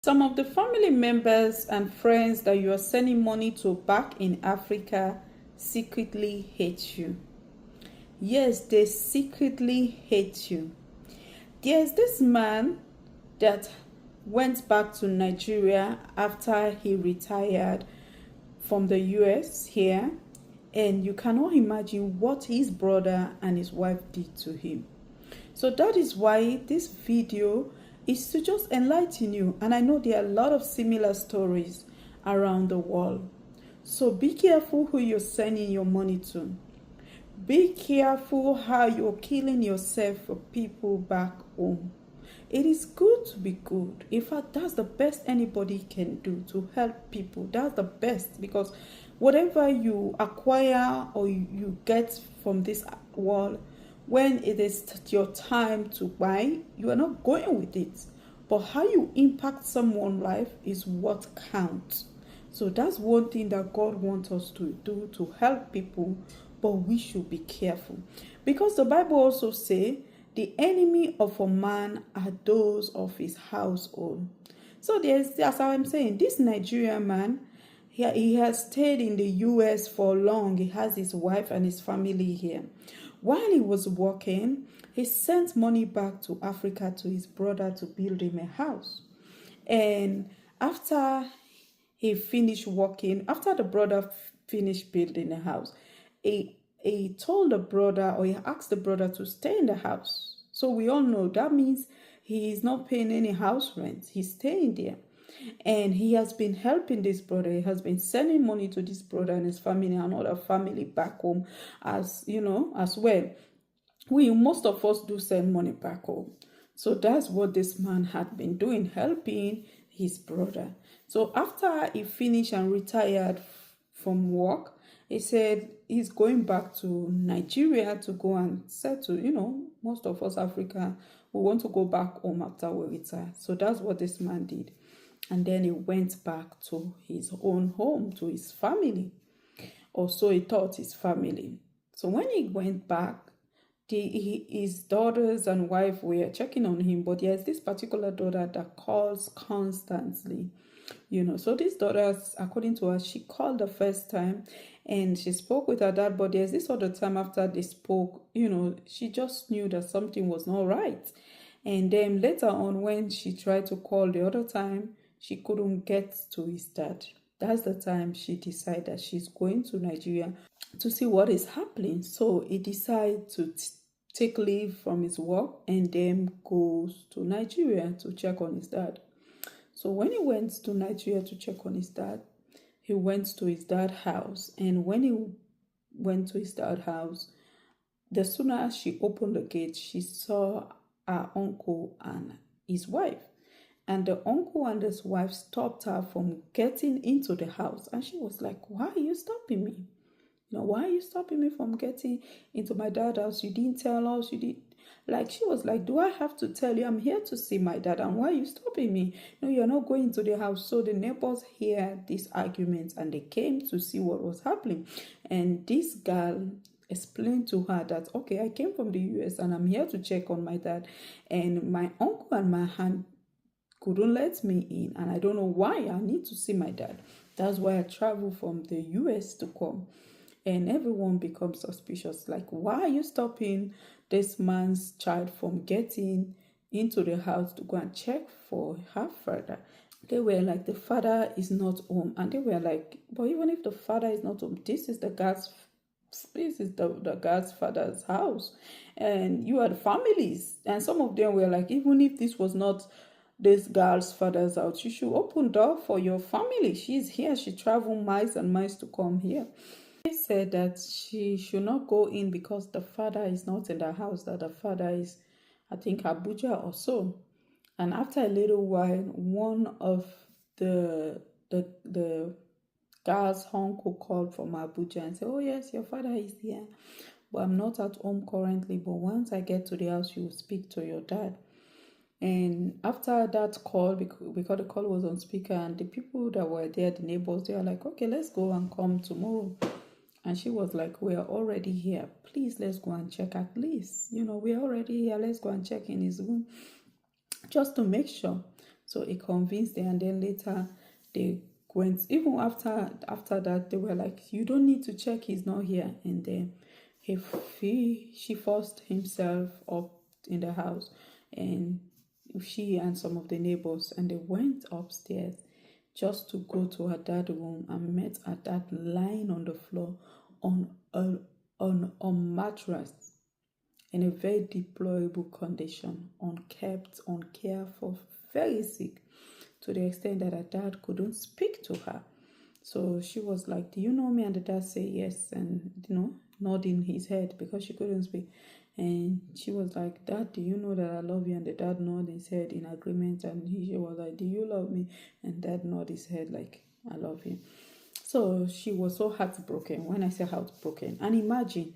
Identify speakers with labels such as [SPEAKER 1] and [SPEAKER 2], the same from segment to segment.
[SPEAKER 1] Some of the family members and friends that you are sending money to back in Africa secretly hate you. Yes, they secretly hate you. There's this man that went back to Nigeria after he retired from the US here, and you cannot imagine what his brother and his wife did to him. So that is why this video is to just enlighten you. And I know there are a lot of similar stories around the world. So be careful who you're sending your money to. Be careful how you're killing yourself for people back home. It is good to be good. In fact, that's the best anybody can do, to help people. That's the best, because whatever you acquire or you get from this world, when it is your time to buy, you are not going with it. But how you impact someone's life is what counts. So that's one thing that God wants us to do, to help people, but we should be careful. Because the Bible also says, the enemy of a man are those of his household. So as I'm saying, this Nigerian man, he has stayed in the US for long. He has his wife and his family here. While he was working, he sent money back to Africa to his brother to build him a house. And after he finished working, after the brother finished building the house, he told the brother, or he asked the brother to stay in the house. So we all know that means he is not paying any house rent. He's staying there. And he has been helping this brother. He has been sending money to this brother and his family and other family back home, as well. Most of us do send money back home. So that's what this man had been doing, helping his brother. So after he finished and retired from work, he said he's going back to Nigeria to go and settle. Most of us Africa, we want to go back home after we retire. So that's what this man did. And then he went back to his own home, to his family. Or so he thought, his family. So when he went back, his daughters and wife were checking on him. But there's this particular daughter that calls constantly. So this daughter, according to her, she called the first time and she spoke with her dad, but there's this other time after they spoke, she just knew that something was not right. And then later on, when she tried to call the other time, she couldn't get to his dad. That's the time she decided that she's going to Nigeria to see what is happening. So he decided to take leave from his work and then goes to Nigeria to check on his dad. So when he went to Nigeria to check on his dad, he went to his dad's house. And when he went to his dad's house, the sooner as she opened the gate, she saw her uncle and his wife. And the uncle and his wife stopped her from getting into the house. And she was like, why are you stopping me? Why are you stopping me from getting into my dad's house? You didn't tell us. You didn't. She was like, do I have to tell you? I'm here to see my dad. And why are you stopping me? No, you're not going to the house. So the neighbors heard this argument and they came to see what was happening. And this girl explained to her that, okay, I came from the US and I'm here to check on my dad. And my uncle and my aunt couldn't let me in. And I don't know why. I need to see my dad. That's why I traveled from the US to come. And everyone becomes suspicious. Like, why are you stopping this man's child from getting into the house to go and check for her father? They were like, the father is not home. And they were like, but even if the father is not home, this is the guy's father's house. And you are the families. And some of them were like, even if this was not this girl's father's house, you should open door for your family. She's here. She traveled miles and miles to come here. They said that she should not go in because the father is not in the house, that the father is, I think, Abuja or so. And after a little while, one of the girl's uncle called from Abuja and said, oh yes, your father is here, but I'm not at home currently, but once I get to the house, you will speak to your dad. And after that call, because the call was on speaker, and the people that were there, the neighbors, they were like, okay, let's go and come tomorrow. And she was like, we are already here. Please, let's go and check at least. We are already here. Let's go and check in his room just to make sure. So he convinced them, and then later they went. Even after that, they were like, "You don't need to check. He's not here." And then she forced himself up in the house, and she and some of the neighbors, and they went upstairs just to go to her dad's room and met her dad lying on the floor on a mattress in a very deplorable condition, unkept, uncared for, very sick, to the extent that her dad couldn't speak to her. So she was like, "Do you know me?" And the dad said yes, and nodding his head because she couldn't speak. And she was like, "Dad, do you know that I love you?" And the dad nodded his head in agreement. And she was like, "Do you love me?" And dad nodded his head like, "I love you." So she was so heartbroken. When I say heartbroken, and imagine,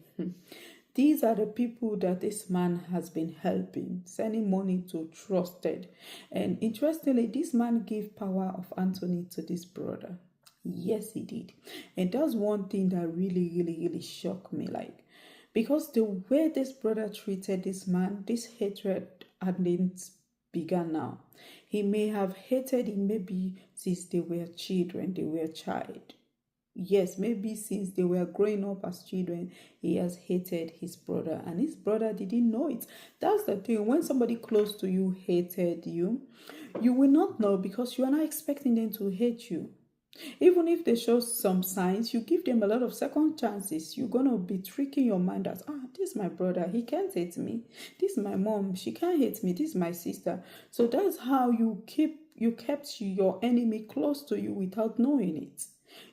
[SPEAKER 1] these are the people that this man has been helping, sending money to, trusted. And interestingly, this man gave power of Anthony to this brother. Yes, he did. And that's one thing that really, really, really shocked me. Like, because the way this brother treated this man, this hatred hadn't begun now. He may have hated him maybe since they were children, they were a child. Yes, maybe since they were growing up as children, he has hated his brother, and his brother didn't know it. That's the thing. When somebody close to you hated you, you will not know because you are not expecting them to hate you. Even if they show some signs, you give them a lot of second chances. You're going to be tricking your mind that, this is my brother, he can't hate me. This is my mom, she can't hate me. This is my sister. So that's how you kept your enemy close to you without knowing it.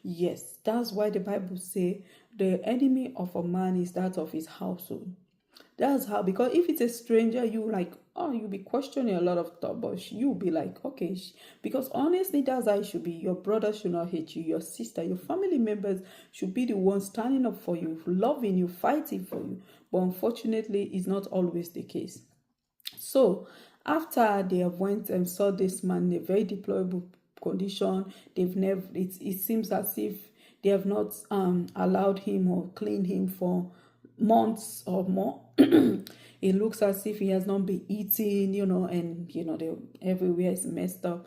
[SPEAKER 1] Yes, that's why the Bible say the enemy of a man is that of his household. That's how, because if it's a stranger, you'll be questioning a lot of stuff, but you'll be like, okay, because honestly, that's how it should be. Your brother should not hate you. Your sister, your family members should be the ones standing up for you, loving you, fighting for you. But unfortunately, it's not always the case. So after they have went and saw this man in a very deplorable condition, it seems as if they have not allowed him or cleaned him for months or more. It looks as if he has not been eating, and everywhere is messed up.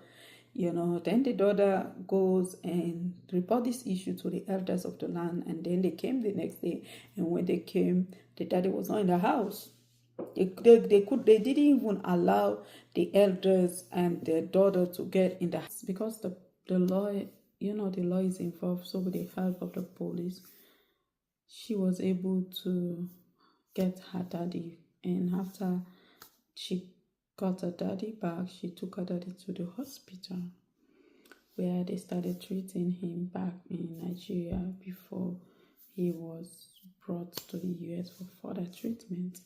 [SPEAKER 1] Then the daughter goes and report this issue to the elders of the land, and then they came the next day, and when they came, the daddy was not in the house. They didn't even allow the elders and their daughter to get in the house because the law, the law is involved. So with the help of the police, she was able to get her daddy. And after she got her daddy back, she took her daddy to the hospital where they started treating him back in Nigeria before he was brought to the US for further treatment.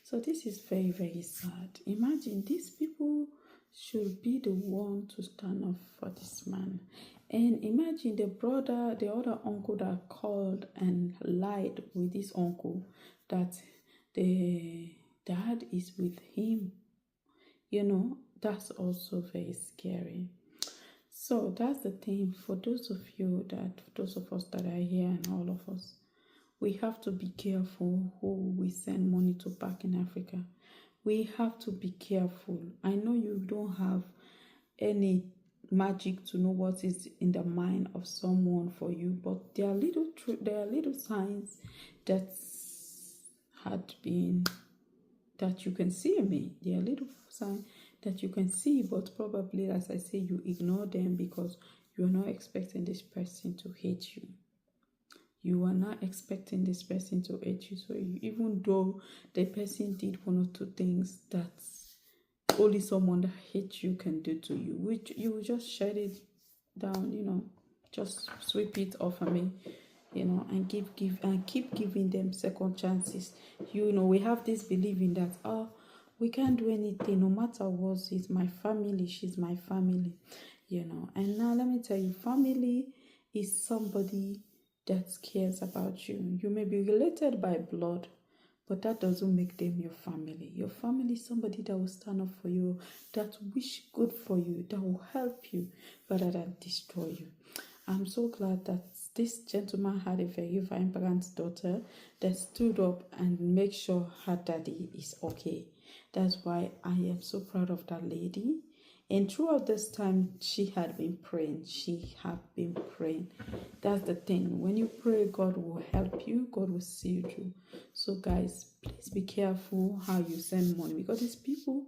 [SPEAKER 1] So this is very, very sad. Imagine these people should be the one to stand up for this man. And imagine the other uncle that called and lied with this uncle that the dad is with him. That's also very scary. So that's the thing for those of us that are here and all of us. We have to be careful who we send money to back in Africa. We have to be careful. I know you don't have any magic to know what is in the mind of someone for you, but there are little signs that you can see in me. There are little signs that you can see, but probably, as I say, you ignore them because you are not expecting this person to hate you. You are not expecting this person to hate you. So even though the person did one or two things that only someone that hates you can do to you, which you will just shut it down, just sweep it off of me, and keep giving them second chances. We have this believing that we can't do anything no matter what. It's my family, she's my family, and now let me tell you, family is somebody that cares about you. You may be related by blood, but that doesn't make them your family. Your family is somebody that will stand up for you, that wish good for you, that will help you rather than destroy you. I'm so glad that this gentleman had a very vibrant daughter that stood up and made sure her daddy is okay. That's why I am so proud of that lady. And throughout this time, she had been praying. That's the thing. When you pray, God will help you. God will see you through. So guys, please be careful how you send money, because these people,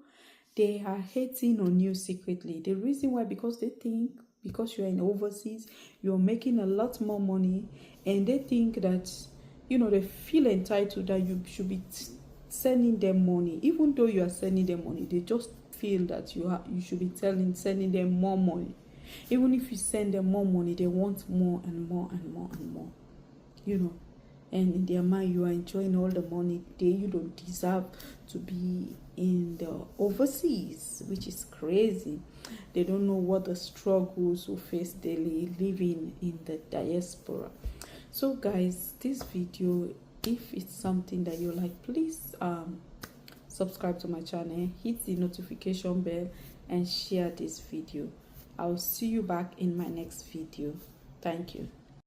[SPEAKER 1] they are hating on you secretly. The reason why, because they think because you're in overseas, you're making a lot more money, and they think that, they feel entitled that you should be sending them money. Even though you are sending them money, they just feel that you should be sending them more money. Even if you send them more money, they want more and more and more and more, and in their mind, you are enjoying all the money. You don't deserve to be in the overseas, which is crazy. They don't know what the struggles we face daily living in the diaspora. So guys, this video, if it's something that you like, please subscribe to my channel, hit the notification bell, and share this video. I'll see you back in my next video. Thank you.